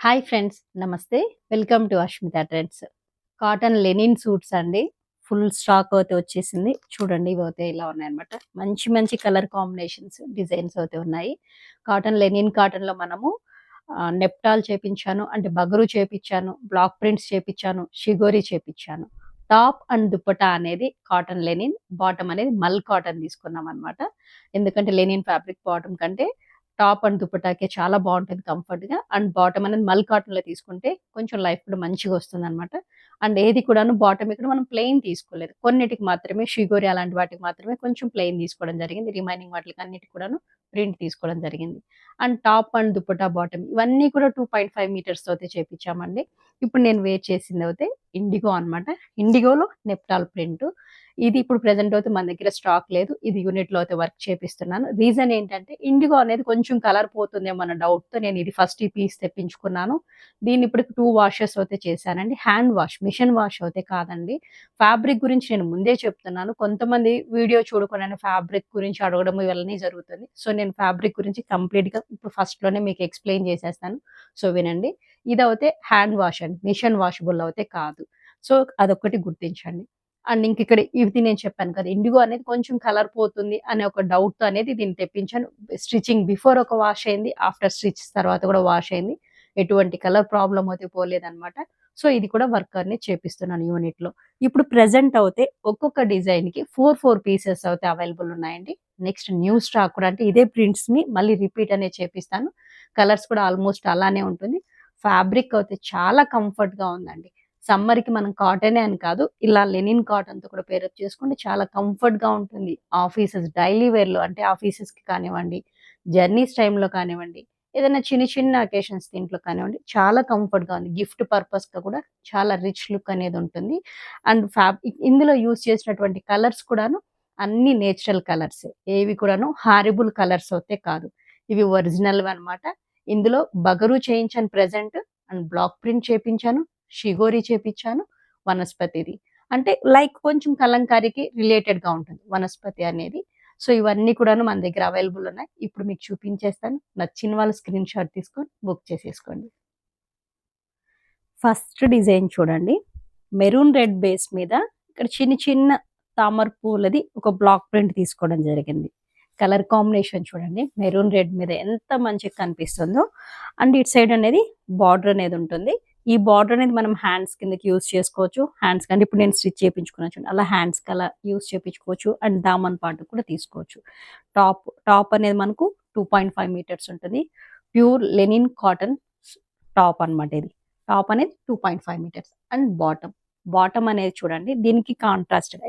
Hi friends. Namaste. Welcome to Ashmita trends. Cotton linen suits అండి. Full stock అయితే వచ్చేసింది. చూడండి ఇవైతే ఇలా ఉన్నాయన్నమాట. మంచి మంచి కలర్ కాంబినేషన్స్, డిజైన్స్ అయితే ఉన్నాయి. కాటన్‌లో మనము నెప్టాల్ చేపించాను. అంటే బగరు చేపిచ్చాను. బ్లాక్ ప్రింట్స్ చేపిచ్చాను. షిగోరి చేపిచ్చాను. టాప్ అండ్ దుపట్టా అనేది కాటన్ లెనిన్. బాటమ్ అనేది మల్ కాటన్ తీసుకున్నామన్నమాట. ఎందుకంటే లెనిన్ ఫ్యాబ్రిక్ బాటమ్ కంటే టాప్ అండ్ దుపట్టాకే చాలా బావుంటది కంఫర్ట్‌గా. అండ్ బాటమ్ అనేది మల్ కాటన్‌లో తీసుకుంటే కొంచెం లైఫ్ కూడా మంచిగొస్తుందనమాట. అండ్ ఏది కూడాను బాటమ్ ఇక్కడ మనం ప్లెయిన్ తీసుకోలేదు. కొన్నిటికి మాత్రమే షిగోరి అలాంటి వాటికి మాత్రమే కొంచెం ప్లెయిన్ తీసుకోవడం జరిగింది. రిమైనింగ్ వాటిలకి అన్నిటికి కూడాను ప్రింట్ తీసుకోవడం జరిగింది. And top and dupatta bottom ఇవన్నీ కూడా 2.5 మీటర్స్‌తో అయితే చేపిచ్చామండి. ఇప్పుడు నేను వేర్ చేసిందయితే ఇండిగో అనమాట. ఇండిగోలో నెప్టాల్ ప్రింట్. ఇది ఇప్పుడు ప్రెజెంట్ అయితే మన దగ్గర స్టాక్ లేదు. ఇది యూనిట్‌లో అయితే వర్క్ చేపిస్తున్నాను. రీజన్ ఏంటంటే ఇండిగో అనేది కొంచెం కలర్ పోతుందేమో అన్న డౌట్‌తో నేను ఇది ఫస్ట్ ఈ పీస్ తెప్పించుకున్నాను. దీన్ని ఇప్పటికి 2 వాషెస్ అయితే చేశానండి. హ్యాండ్ వాష్, మిషన్ వాష్ అయితే కాదండి. ఫ్యాబ్రిక్ గురించి నేను ముందే చెప్తున్నాను. కొంతమంది వీడియో చూడకుండానే ఫ్యాబ్రిక్ గురించి అడగడం ఇవన్నీ జరుగుతుంది. సో, నేను ఫ్యాబ్రిక్ గురించి కంప్లీట్‌గా ఇప్పుడు ఫస్ట్‌లోనే మీకు ఎక్స్‌ప్లెయిన్ చేసేస్తాను. సో, వినండి. ఇదైతే హ్యాండ్ వాష్ అండి. మిషన్ వాషబుల్ అయితే కాదు. సో, అదొక్కటి గుర్తించండి. అండ్ ఇంకిక్కడ ఇది నేను చెప్పాను కదా! ఇండిగో అనేది కొంచెం కలర్ పోతుంది అనే ఒక డౌట్‌తో అనేది దీన్ని తెప్పించాను. స్టిచింగ్ బిఫోర్ ఒక వాష్ అయింది. ఆఫ్టర్ స్టిచ్ తర్వాత కూడా వాష్ అయింది. ఎటువంటి కలర్ ప్రాబ్లమ్ అయితే పోలేదనమాట. సో, ఇది కూడా వర్క్ అనేది చేపిస్తున్నాను యూనిట్‌లో. ఇప్పుడు ప్రెజెంట్ అవుతే ఒక్కొక్క డిజైన్‌కి 4 పీసెస్ అయితే అవైలబుల్ ఉన్నాయండి. నెక్స్ట్ న్యూ స్టాక్ కూడా అంటే ఇదే ప్రింట్స్‌ని మళ్ళీ రిపీట్ అనేది చేపిస్తాను. కలర్స్ కూడా ఆల్‌మోస్ట్ అలానే ఉంటుంది. ఫ్యాబ్రిక్ అయితే చాలా కంఫర్ట్‌గా ఉందండి. సమ్మర్‌కి మనం కాటనే అని కాదు. ఇలా లెనిన్ కాటన్‌తో కూడా పేరప్ చేసుకుంటే చాలా కంఫర్ట్‌గా ఉంటుంది. డైలీ వేర్‌లో అంటే ఆఫీసెస్‌కి కానివ్వండి, జర్నీస్ టైమ్‌లో కానివ్వండి, ఏదైనా చిన్న చిన్న అకేషన్స్ దీంట్లో కానివ్వండి, చాలా కంఫర్ట్‌గా ఉంది. గిఫ్ట్ పర్పస్‌గా కూడా చాలా రిచ్ లుక్ అనేది ఉంటుంది. అండ్ ఇందులో యూజ్ చేసినటువంటి కలర్స్ కూడాను అన్నీ నేచురల్ కలర్సే. ఏవి కూడాను హారిబుల్ కలర్స్ అయితే కాదు. ఇవి ఒరిజినల్‌వన్నమాట. ఇందులో బగరు చేయించాను ప్రెజెంట్. అండ్ బ్లాక్ ప్రింట్ చేపించాను. షిగోరి చేపిచ్చాను. వనస్పతిది. అంటే లైక్ కొంచెం కలంకారీకి రిలేటెడ్‌గా ఉంటుంది వనస్పతి అనేది. సో, ఇవన్నీ కూడాను మన దగ్గర అవైలబుల్ ఉన్నాయి. ఇప్పుడు మీకు చూపించేస్తాను. నచ్చిన వాళ్ళు స్క్రీన్ షాట్ తీసుకొని బుక్ చేసేసుకోండి. ఫస్ట్ డిజైన్ చూడండి. మెరూన్ రెడ్ బేస్ మీద ఇక్కడ చిన్న చిన్న తామర పూలది ఒక బ్లాక్ ప్రింట్ తీసుకోవడం జరిగింది. కలర్ కాంబినేషన్ చూడండి. మెరూన్ రెడ్ మీద ఎంత మంచిగా కనిపిస్తుందో. అండ్ ఇటు సైడ్ అనేది బార్డర్ అనేది ఉంటుంది. ఈ బార్డర్ అనేది మనం హ్యాండ్స్ కిందకి యూజ్ చేసుకోవచ్చు. హ్యాండ్స్ కంటే ఇప్పుడు నేను స్టిచ్ చేపించుకున్నాను చూడండి. అలా హ్యాండ్స్‌కి అలా యూజ్ చేపించుకోవచ్చు. అండ్ దామన్ పార్ట్ కూడా తీసుకోవచ్చు. టాప్ అనేది మనకు 2.5 మీటర్స్ ఉంటుంది. ప్యూర్ లెనిన్ కాటన్ టాప్ అన్నమాట ఇది. టాప్ అనేది 2.5 మీటర్స్. అండ్ బాటమ్ అనేది చూడండి. దీనికి కాంట్రాస్ట్‌గా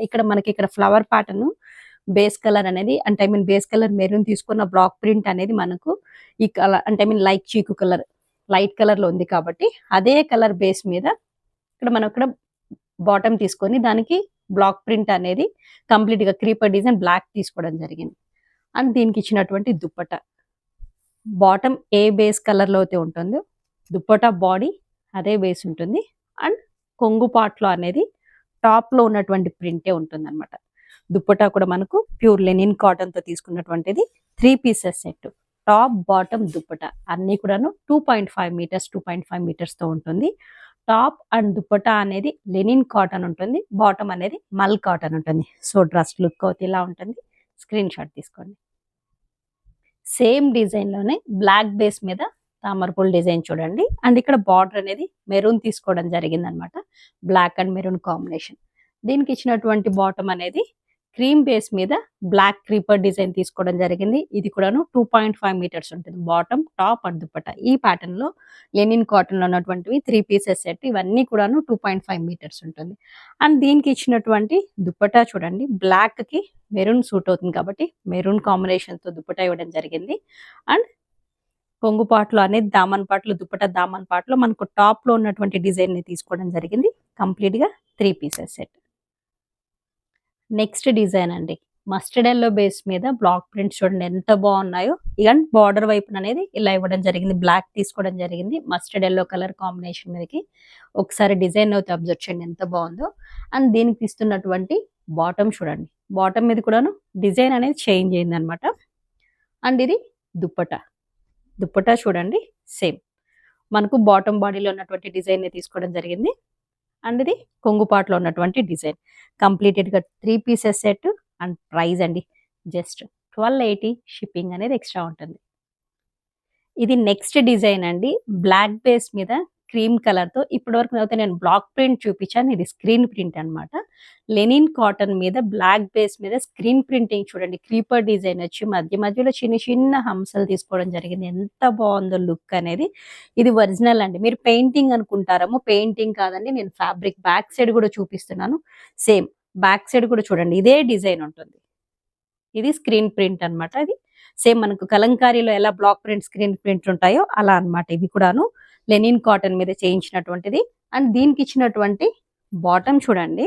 ఇక్కడ ఫ్లవర్ ప్యాటర్న్ బేస్ కలర్ అనేది అంటే బేస్ కలర్ మెరూన్ తీసుకున్న బ్లాక్ ప్రింట్ అనేది మనకు ఈ కలర్ అంటే లైట్ చీకు కలర్, లైట్ కలర్‌లో ఉంది కాబట్టి అదే కలర్ బేస్ మీద ఇక్కడ బాటమ్ తీసుకొని దానికి బ్లాక్ ప్రింట్ అనేది కంప్లీట్‌గా క్రీపర్ డిజైన్ బ్లాక్ తీసుకోవడం జరిగింది. అండ్ దీనికి ఇచ్చినటువంటి దుప్పట్టా. బాటమ్ ఏ బేస్ కలర్‌లో అయితే ఉంటుందో దుప్పట్టా బాడీ అదే బేస్ ఉంటుంది. అండ్ కొంగు పార్ట్‌లో అనేది టాప్‌లో ఉన్నటువంటి ప్రింటే ఉంటుందన్నమాట. దుప్పట్టా కూడా మనకు ప్యూర్ లెనిన్ కాటన్‌తో తీసుకున్నటువంటిది 3 pieces set. Top, bottom, dupatta అన్నీ కూడాను 2.5 మీటర్స్‌తో ఉంటుంది. టాప్ అండ్ దుప్పట్టా అనేది లెనిన్ కాటన్ ఉంటుంది. బాటమ్ అనేది మల్ కాటన్ ఉంటుంది. సో, డ్రెస్ లుక్ అయితే ఇలా ఉంటుంది. స్క్రీన్ షాట్ తీసుకోండి. సేమ్ డిజైన్‌లోనే బ్లాక్ బేస్ మీద తామరపూల డిజైన్ చూడండి. అండ్ ఇక్కడ బార్డర్ అనేది మెరూన్ తీసుకోవడం జరిగిందనమాట. Black and maroon combination. దీనికి ఇచ్చినటువంటి బాటమ్ అనేది క్రీమ్ బేస్ మీద బ్లాక్ క్రీపర్ డిజైన్ తీసుకోవడం జరిగింది. ఇది కూడాను 2.5 మీటర్స్ ఉంటుంది. Bottom, top and dupatta. ఈ ప్యాటర్న్‌లో లెనిన్ కాటన్‌లో ఉన్నటువంటివి 3 పీసెస్ సెట్. ఇవన్నీ కూడాను 2.5 మీటర్స్ ఉంటుంది. అండ్ దీనికి ఇచ్చినటువంటి దుపట్టా చూడండి. బ్లాక్‌కి మెరూన్ సూట్ అవుతుంది కాబట్టి మెరూన్ కాంబినేషన్‌తో దుపట్టా ఇవ్వడం జరిగింది. అండ్ కొంగు పార్ట్‌లో అనేది దామన్ పార్ట్‌లో దుపట్టా దామన్ పార్ట్‌లో మనకు టాప్‌లో ఉన్నటువంటి డిజైన్‌ని తీసుకోవడం జరిగింది. కంప్లీట్‌గా 3 పీసెస్ సెట్. నెక్స్ట్ డిజైన్ అండి. మస్టర్డ్ యెల్లో బేస్ మీద బ్లాక్ ప్రింట్స్ చూడండి ఎంత బాగున్నాయో. అండ్ బార్డర్ వైపున అనేది ఇలా ఇవ్వడం జరిగింది. బ్లాక్ తీసుకోవడం జరిగింది. మస్టర్డ్ యెల్లో కలర్ కాంబినేషన్ మీదకి ఒకసారి డిజైన్ అయితే అబ్జర్వ్ చేయండి ఎంత బాగుందో. అండ్ దీనికి ఇస్తున్నటువంటి బాటమ్ చూడండి. బాటమ్ మీద కూడాను డిజైన్ అనేది చేంజ్ అయిందనమాట. అండ్ ఇది దుప్పట్టా. దుప్పట్టా చూడండి సేమ్. మనకు బాటమ్ బాడీలో ఉన్నటువంటి డిజైన్ తీసుకోవడం జరిగింది. అండ్ ఇది కొంగు పాటలో ఉన్నటువంటి డిజైన్. కంప్లీటెడ్‌గా 3 పీసెస్ సెట్ అండ్ ప్రైస్ అండి జస్ట్ 1280 షిప్పింగ్ అనేది ఎక్స్ట్రా ఉంటుంది. ఇది నెక్స్ట్ డిజైన్ అండి. బ్లాక్ బేస్ మీద క్రీమ్ కలర్‌తో ఇప్పటివరకు అయితే నేను బ్లాక్ ప్రింట్ చూపించాను. ఇది స్క్రీన్ ప్రింట్ అన్నమాట. లెనిన్ కాటన్ మీద బ్లాక్ బేస్ మీద స్క్రీన్ ప్రింటింగ్ చూడండి. క్రీపర్ డిజైన్ వచ్చి మధ్య మధ్యలో చిన్న చిన్న హంసలు తీసుకోవడం జరిగింది. ఎంత బావుందో లుక్ అనేది. ఇది ఒరిజినల్ అండి. మీరు పెయింటింగ్ అనుకుంటారేమో, పెయింటింగ్ కాదండి. నేను ఫ్యాబ్రిక్ బ్యాక్ సైడ్ కూడా చూపిస్తున్నాను. సేమ్ బ్యాక్ సైడ్ కూడా చూడండి ఇదే డిజైన్ ఉంటుంది. ఇది స్క్రీన్ ప్రింట్ అన్నమాట. అది సేమ్ మనకు కలంకారీలో ఎలా బ్లాక్ ప్రింట్, స్క్రీన్ ప్రింట్ ఉంటాయో అలా అన్నమాట. ఇవి కూడాను లెనిన్ కాటన్ మీద చేయించినటువంటిది. అండ్ దీనికి ఇచ్చినటువంటి బాటమ్ చూడండి.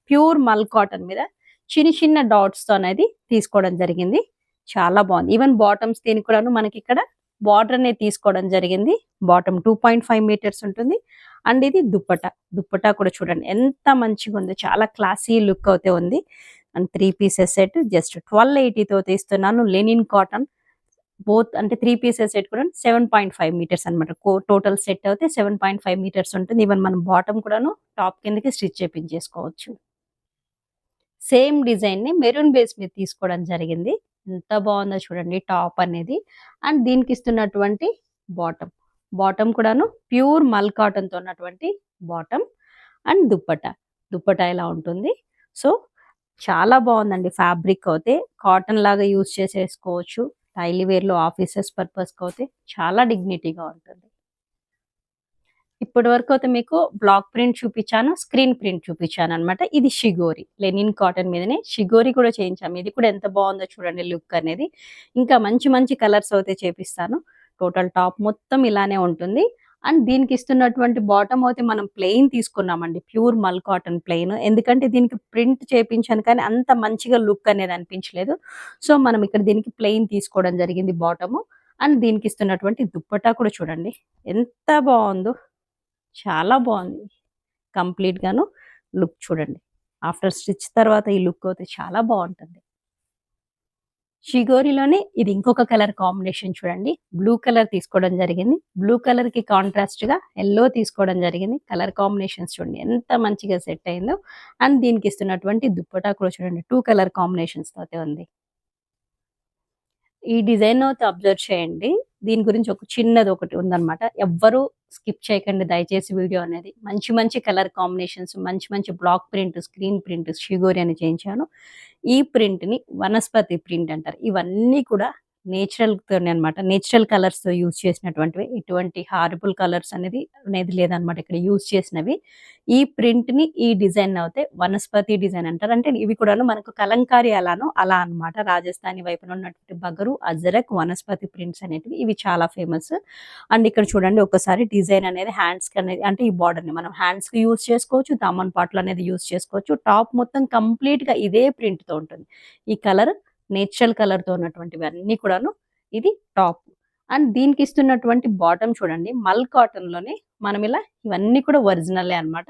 ప్యూర్ మల్ కాటన్ మీద చిన్న చిన్న డాట్స్ తో అనేది తీసుకోవడం జరిగింది. చాలా బాగుంది. ఈవెన్ బాటమ్స్ దీనికి కూడాను మనకి ఇక్కడ బార్డర్ అనేది తీసుకోవడం జరిగింది. బాటమ్ 2.5 మీటర్స్ ఉంటుంది. అండ్ ఇది దుప్పటా కూడా చూడండి ఎంత మంచిగా ఉందో. చాలా క్లాసీ లుక్ అయితే ఉంది. అండ్ 3 పీసెస్ సెట్ జస్ట్ 1280తో తీస్తున్నాను. లెనిన్ కాటన్ బోత్ అంటే 3 పీసెస్ సెట్ కూడా 7.5 మీటర్స్ అనమాట. టోటల్ సెట్ అయితే 7.5 మీటర్స్ ఉంటుంది. ఈవెన్ మనం బాటమ్ కూడాను టాప్ కిందకి స్టిచ్ చేపించేసుకోవచ్చు. సేమ్ డిజైన్ ని మెరూన్ బేస్ మీద తీసుకోవడం జరిగింది. ఎంత బాగుందో చూడండి టాప్ అనేది. అండ్ దీనికి ఇస్తున్నటువంటి బాటమ్ కూడాను ప్యూర్ మల్ కాటన్ తో ఉన్నటువంటి బాటమ్. అండ్ దుప్పటా ఇలా ఉంటుంది. సో చాలా బాగుందండి. ఫ్యాబ్రిక్ అయితే కాటన్ లాగా యూజ్ చేసేసుకోవచ్చు. డైలీ వేర్ లో ఆఫీసెస్ పర్పస్ కి అయితే చాలా డిగ్నిటీగా ఉంటుంది. ఇప్పటి వరకు అయితే మీకు బ్లాక్ ప్రింట్ చూపించాను, స్క్రీన్ ప్రింట్ చూపించాను అనమాట. ఇది షిగోరి లెనిన్ కాటన్ మీదనే షిగోరి కూడా చేయించాము. ఇది కూడా ఎంత బాగుందో చూడండి లుక్ అనేది. ఇంకా మంచి మంచి కలర్స్ అయితే చేపిస్తాను. టోటల్ టాప్ మొత్తం ఇలానే ఉంటుంది. అండ్ దీనికి ఇస్తున్నటువంటి బాటమ్ అయితే మనం ప్లెయిన్ తీసుకున్నామండి. ప్యూర్ మల్ కాటన్ ప్లెయిన్. ఎందుకంటే దీనికి ప్రింట్ చేపించాను కానీ అంత మంచిగా లుక్ అనేది అనిపించలేదు. సో మనం ఇక్కడ దీనికి ప్లెయిన్ తీసుకోవడం జరిగింది బాటము. అండ్ దీనికి ఇస్తున్నటువంటి దుప్పటా కూడా చూడండి ఎంత బాగుందో. చాలా బాగుంది. కంప్లీట్ గాను లుక్ చూడండి. ఆఫ్టర్ స్టిచ్ తర్వాత ఈ లుక్ అయితే చాలా బాగుంటుంది. షిగోరిలోనే ఇది ఇంకొక కలర్ కాంబినేషన్ చూడండి. బ్లూ కలర్ తీసుకోవడం జరిగింది. బ్లూ కలర్ కి కాంట్రాస్ట్ గా ఎల్లో తీసుకోవడం జరిగింది. కలర్ కాంబినేషన్స్ చూడండి ఎంత మంచిగా సెట్ అయిందో. అండ్ దీనికి ఇస్తున్నటువంటి దుప్పటా కూడా చూడండి 2 కలర్ కాంబినేషన్స్ తోటే ఉంది. ఈ డిజైన్ అయితే అబ్జర్వ్ చేయండి. దీని గురించి ఒక చిన్నది ఒకటి ఉందన్నమాట. ఎవ్వరూ స్కిప్ చేయకండి దయచేసి వీడియో అనేది. మంచి మంచి కలర్ కాంబినేషన్స్, మంచి మంచి బ్లాక్ ప్రింట్, స్క్రీన్ ప్రింట్, షిగోరి అని చేయించాను. ఈ ప్రింట్‌ని వనస్పతి ప్రింట్ అంటారు. ఇవన్నీ కూడా నేచురల్‌తోనే అన్నమాట. నేచురల్ కలర్స్‌తో యూజ్ చేసినటువంటివి. ఎటువంటి హార్మ్‌ఫుల్ కలర్స్ అనేది లేదన్నమాట ఇక్కడ యూజ్ చేసినవి. ఈ ప్రింట్‌ని ఈ డిజైన్ అయితే వనస్పతి డిజైన్ అంటారు. అంటే ఇవి కూడాను మనకు కలంకారీ అలా అన్నమాట. రాజస్థానీ వైపున ఉన్నటువంటి బగరు, అజరక్, వనస్పతి ప్రింట్స్ అనేటివి ఇవి చాలా ఫేమస్. అండ్ ఇక్కడ చూడండి ఒకసారి డిజైన్ అనేది హ్యాండ్స్‌కి అనేది అంటే ఈ బార్డర్‌ని మనం హ్యాండ్స్‌కి యూజ్ చేసుకోవచ్చు. దామన్ పార్ట్‌లో అనేది యూజ్ చేసుకోవచ్చు. టాప్ మొత్తం కంప్లీట్‌గా ఇదే ప్రింట్‌తో ఉంటుంది. ఈ కలర్ నేచురల్ కలర్‌తో ఉన్నటువంటివి అన్నీ కూడాను. ఇది టాప్. అండ్ దీనికి ఇస్తున్నటువంటి బాటమ్ చూడండి మల్ కాటన్‌లోనే మనం ఇలా ఇవన్నీ కూడా ఒరిజినలే అన్నమాట.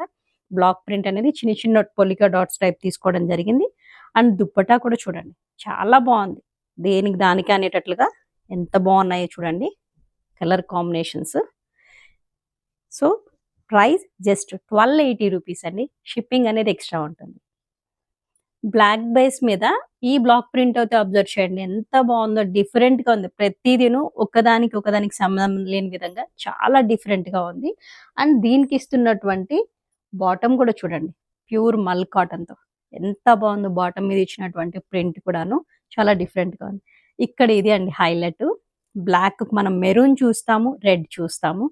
బ్లాక్ ప్రింట్ అనేది చిన్న చిన్న పొలికా డాట్స్ టైప్ తీసుకోవడం జరిగింది. అండ్ దుప్పటా కూడా చూడండి చాలా బాగుంది. దేనికి దానికి అనేటట్లుగా ఎంత బాగున్నాయో చూడండి colour combinations. So price just 1280 rupees అండి. షిప్పింగ్ అనేది ఎక్స్ట్రా ఉంటుంది. బ్లాక్ బేస్ మీద ఈ బ్లాక్ ప్రింట్ అయితే అబ్జర్వ్ చేయండి ఎంత బాగుందో. డిఫరెంట్ గా ఉంది. ప్రతిదీను ఒకదానికి సంబంధం లేని విధంగా చాలా డిఫరెంట్ గా ఉంది. అండ్ దీనికి ఇస్తున్నటువంటి బాటమ్ కూడా చూడండి ప్యూర్ మల్ కాటన్ తో ఎంత బాగుందో. బాటమ్ మీద ఇచ్చినటువంటి ప్రింట్ కూడాను చాలా డిఫరెంట్ గా ఉంది. ఇక్కడ ఇది అండి హైలైట్. బ్లాక్ మనం మెరూన్ చూస్తాము, రెడ్ చూస్తాము.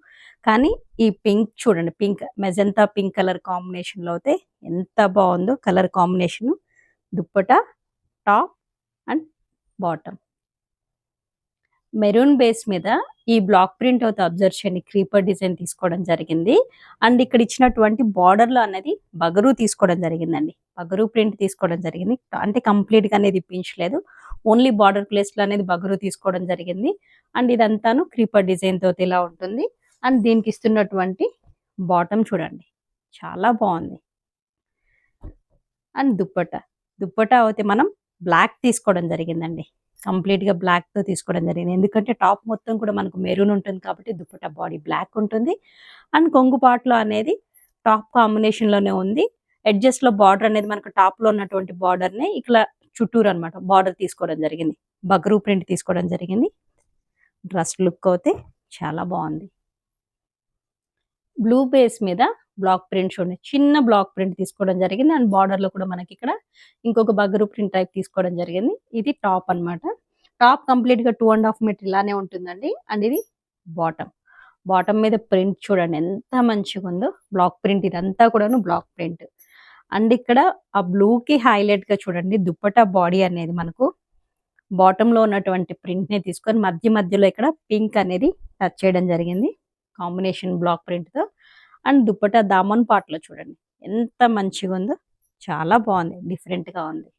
కానీ ఈ పింక్ చూడండి, pink magenta pink colour combination లో అయితే ఎంత బాగుందో colour combination. Dupatta, top and bottom. Maroon base మీద ఈ బ్లాక్ ప్రింట్ అయితే అబ్జర్వ్ చేయండి. క్రీపర్ డిజైన్ తీసుకోవడం జరిగింది. అండ్ ఇక్కడ ఇచ్చినటువంటి బార్డర్ లో అనేది బగరు తీసుకోవడం జరిగిందండి. బగరు ప్రింట్ తీసుకోవడం జరిగింది. అంటే కంప్లీట్ గా అనేది ఇప్పించలేదు. ఓన్లీ బార్డర్ ప్లేస్ లో అనేది బగరు తీసుకోవడం జరిగింది. అండ్ ఇదంతాను క్రీపర్ డిజైన్ తోటి ఇలా ఉంటుంది. అండ్ దీనికి ఇస్తున్నటువంటి బాటమ్ చూడండి చాలా బాగుంది. అండ్ దుప్పటా అయితే మనం బ్లాక్ తీసుకోవడం జరిగిందండి. కంప్లీట్‌గా బ్లాక్‌తో తీసుకోవడం జరిగింది. ఎందుకంటే టాప్ మొత్తం కూడా మనకు మెరూన్ ఉంటుంది కాబట్టి దుపట్టా బాడీ బ్లాక్ ఉంటుంది. అండ్ కొంగు పార్ట్‌లో అనేది టాప్ కాంబినేషన్‌లోనే ఉంది. ఎడ్జెస్‌లో బార్డర్ అనేది మనకు టాప్‌లో ఉన్నటువంటి బార్డర్‌నే ఇట్లా చుట్టూరనమాట బార్డర్ తీసుకోవడం జరిగింది. బగరూ ప్రింట్ తీసుకోవడం జరిగింది. డ్రెస్ లుక్ అయితే చాలా బావుంది. బ్లూ బేస్ మీద బ్లాక్ ప్రింట్ చూడండి. చిన్న బ్లాక్ ప్రింట్ తీసుకోవడం జరిగింది. అండ్ బార్డర్‌లో కూడా మనకిక్కడ ఇంకొక బగరు ప్రింట్ టైప్ తీసుకోవడం జరిగింది. ఇది టాప్ అన్నమాట. టాప్ కంప్లీట్‌గా 2 ½ మీటర్ ఇలానే ఉంటుందండి. అండ్ ఇది బాటమ్. బాటమ్ మీద ప్రింట్ చూడండి ఎంత మంచిగుందో. బ్లాక్ ప్రింట్ ఇదంతా కూడాను బ్లాక్ ప్రింట్. అండ్ ఇక్కడ ఆ బ్లూకి హైలైట్‌గా చూడండి దుపట్టా బాడీ అనేది మనకు బాటమ్‌లో ఉన్నటువంటి ప్రింట్‌ని తీసుకొని మధ్యలో ఇక్కడ పింక్ అనేది టచ్ చేయడం జరిగింది. కాంబినేషన్ బ్లాక్ ప్రింట్‌తో. అండ్ దుపట్టా దామన్ పార్ట్‌లో చూడండి ఎంత మంచిగుందో. చాలా బావుంది. డిఫరెంట్‌గా ఉంది.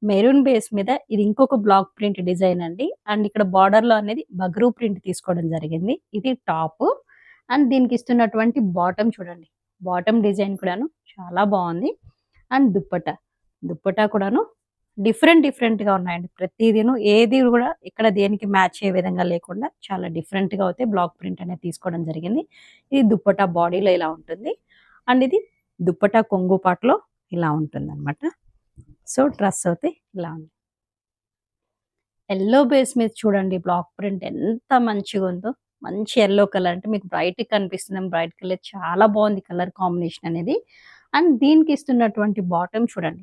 మెరూన్ బేస్ మీద ఇది ఇంకొక బ్లాక్ ప్రింట్ డిజైన్ అండి. అండ్ ఇక్కడ బార్డర్‌లో అనేది బగరూ ప్రింట్ తీసుకోవడం జరిగింది. ఇది టాపు. అండ్ దీనికి ఇస్తున్నటువంటి బాటమ్ చూడండి. బాటమ్ డిజైన్ కూడాను చాలా బావుంది. అండ్ దుపట్టా. దుపట్టా కూడాను డిఫరెంట్‌గా ఉన్నాయండి. ప్రతీదీను ఏది కూడా ఇక్కడ దేనికి మ్యాచ్ అయ్యే విధంగా లేకుండా చాలా డిఫరెంట్‌గా అయితే బ్లాక్ ప్రింట్ అనేది తీసుకోవడం జరిగింది. ఇది దుపట్టా బాడీలో ఇలా ఉంటుంది. అండ్ ఇది దుపట్టా కొంగు పార్ట్‌లో ఇలా ఉంటుందన్నమాట. సో, డ్రెస్ అయితే ఇలా ఉంది. యెల్లో బేస్ మీద చూడండి బ్లాక్ ప్రింట్ ఎంత మంచిగుందో. మంచి యెల్లో కలర్ అంటే మీకు బ్రైట్‌గా కనిపిస్తుందేమో బ్రైట్ కలర్ చాలా బావుంది కలర్ కాంబినేషన్ అనేది. అండ్ దీనికి ఇస్తున్నటువంటి బాటమ్ చూడండి.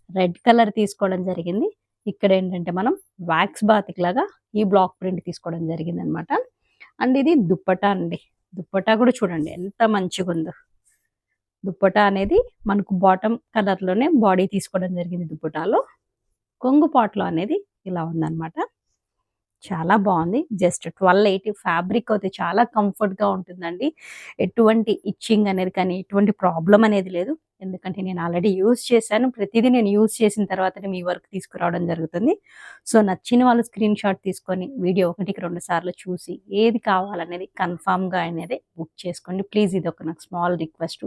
రెడ్ కలర్ తీసుకోవడం జరిగింది. ఇక్కడేంటంటే మనం వాక్స్ బాతిక్ లాగా ఈ బ్లాక్ ప్రింట్ తీసుకోవడం జరిగిందనమాట. అండ్ ఇది దుప్పటా అండి. దుప్పటా కూడా చూడండి ఎంత మంచిగుందో. దుప్పటా అనేది మనకు బాటమ్ కలర్‌లోనే బాడీ తీసుకోవడం జరిగింది దుప్పటాలో. కొంగు పార్ట్‌లో అనేది ఇలా ఉందనమాట. చాలా బావుంది. జస్ట్ 1280 ఫ్యాబ్రిక్ అయితే చాలా కంఫర్ట్‌గా ఉంటుందండి. ఎటువంటి ఇచ్చింగ్ అనేది కానీ, ఎటువంటి ప్రాబ్లమ్ అనేది లేదు. ఎందుకంటే నేను ఆల్రెడీ యూజ్ చేశాను. ప్రతీదీ నేను యూజ్ చేసిన తర్వాతనే మీ వరకు తీసుకురావడం జరుగుతుంది. సో, నచ్చిన వాళ్ళు స్క్రీన్ షాట్ తీసుకొని వీడియో 1కి 2 సార్లు చూసి ఏది కావాలనేది కన్ఫర్మ్‌గా అనేది బుక్ చేసుకోండి. ప్లీజ్ ఇదొక నాకు స్మాల్ రిక్వెస్ట్.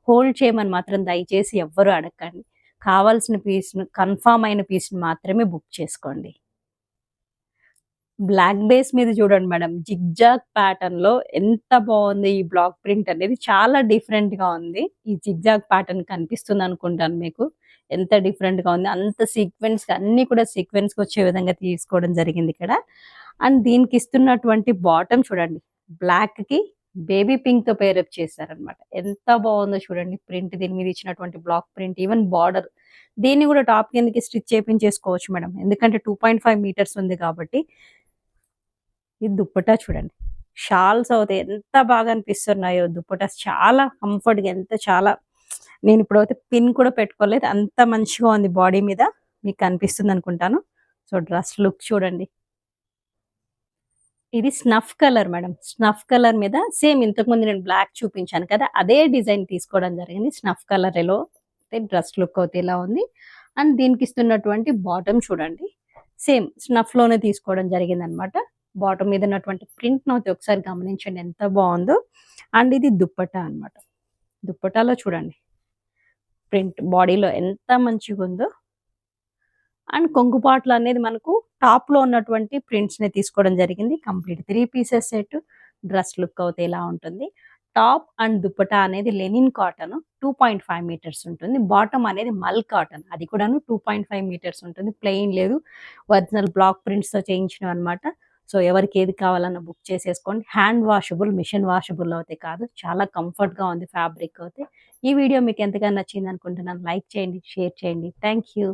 హోల్డ్ చేయమని మాత్రం దయచేసి ఎవ్వరు అడగకండి. కావాల్సిన పీస్‌ను కన్ఫర్మ్ అయిన పీస్‌ని మాత్రమే బుక్ చేసుకోండి. బ్లాక్ బేస్ మీద చూడండి మేడం. జిగ్‌జాగ్ ప్యాటర్న్‌లో ఎంత బావుంది ఈ బ్లాక్ ప్రింట్ అనేది చాలా డిఫరెంట్‌గా ఉంది. ఈ జిగ్‌జాగ్ ప్యాటర్న్ కనిపిస్తుందనుకుంటాను మీకు. ఎంత డిఫరెంట్‌గా ఉంది. అంత సీక్వెన్స్‌గా అన్నీ కూడా సీక్వెన్స్‌గా వచ్చే విధంగా తీసుకోవడం జరిగిందిక్కడ. అండ్ దీనికి ఇస్తున్నటువంటి బాటమ్ చూడండి. బ్లాక్‌కి బేబీ పింక్‌తో పేరప్ చేశారనమాట. ఎంత బావుందో చూడండి ప్రింట్ దీని మీద ఇచ్చినటువంటి బ్లాక్ ప్రింట్ ఈవెన్ బార్డర్. దీన్ని కూడా టాప్ కిందకి స్టిచ్ చేపించేసుకోవచ్చు మేడం. ఎందుకంటే 2.5 మీటర్స్ ఉంది కాబట్టి. ఇది దుప్పటా చూడండి. షాల్స్ అయితే ఎంత బాగా అనిపిస్తున్నాయో దుప్పటాస్ చాలా కంఫర్ట్‌గా చాలా నేనిప్పుడైతే పిన్ కూడా పెట్టుకోలేదు. అంత మంచిగా ఉంది బాడీ మీద. మీకు కనిపిస్తుందనుకుంటాను. సో, డ్రెస్ లుక్ చూడండి. ఇది snuff colour madam. Snuff colour మీద సేమ్ ఇంతకుముందు నేను బ్లాక్ చూపించాను కదా! అదే డిజైన్ తీసుకోవడం జరిగింది. స్నఫ్ కలర్‌లో డ్రెస్ లుక్ అయితే ఇలా ఉంది. అండ్ దీనికిస్తున్నటువంటి బాటమ్ చూడండి. సేమ్ స్నఫ్‌లోనే తీసుకోవడం జరిగిందనమాట. బాటమ్ మీద ఉన్నటువంటి ప్రింట్‌నయితే ఒకసారి గమనించండి ఎంత బావుందో. అండ్ ఇది దుప్పట్టా అనమాట. దుప్పట్టాలో చూడండి. ప్రింట్ బాడీలో ఎంత మంచిగుందో. అండ్ కొంగు పార్ట్‌లో అనేది మనకు టాప్‌లో ఉన్నటువంటి ప్రింట్స్‌ని తీసుకోవడం జరిగింది. Complete 3 pieces set. Dress look అయితే ఇలా ఉంటుంది. టాప్ అండ్ దుపట్టా అనేది లెనిన్ కాటన్ 2.5 మీటర్స్ ఉంటుంది. బాటమ్ అనేది మల్ కాటన్ అది కూడాను 2.5 మీటర్స్ ఉంటుంది. ప్లెయిన్ లేదు. ఒరిజినల్ బ్లాక్ ప్రింట్స్‌తో చేయించినవన్నమాట. సో, ఎవరికి ఏది కావాలన్నా బుక్ చేసేసుకోండి. హ్యాండ్ వాషబుల్, మిషన్ వాషబుల్ అయితే కాదు. చాలా కంఫర్ట్‌గా ఉంది ఫ్యాబ్రిక్ అయితే. ఈ వీడియో మీకు ఎంతగానో నచ్చిందనుకుంటున్నాను. లైక్ చేయండి, షేర్ చేయండి. Thank you.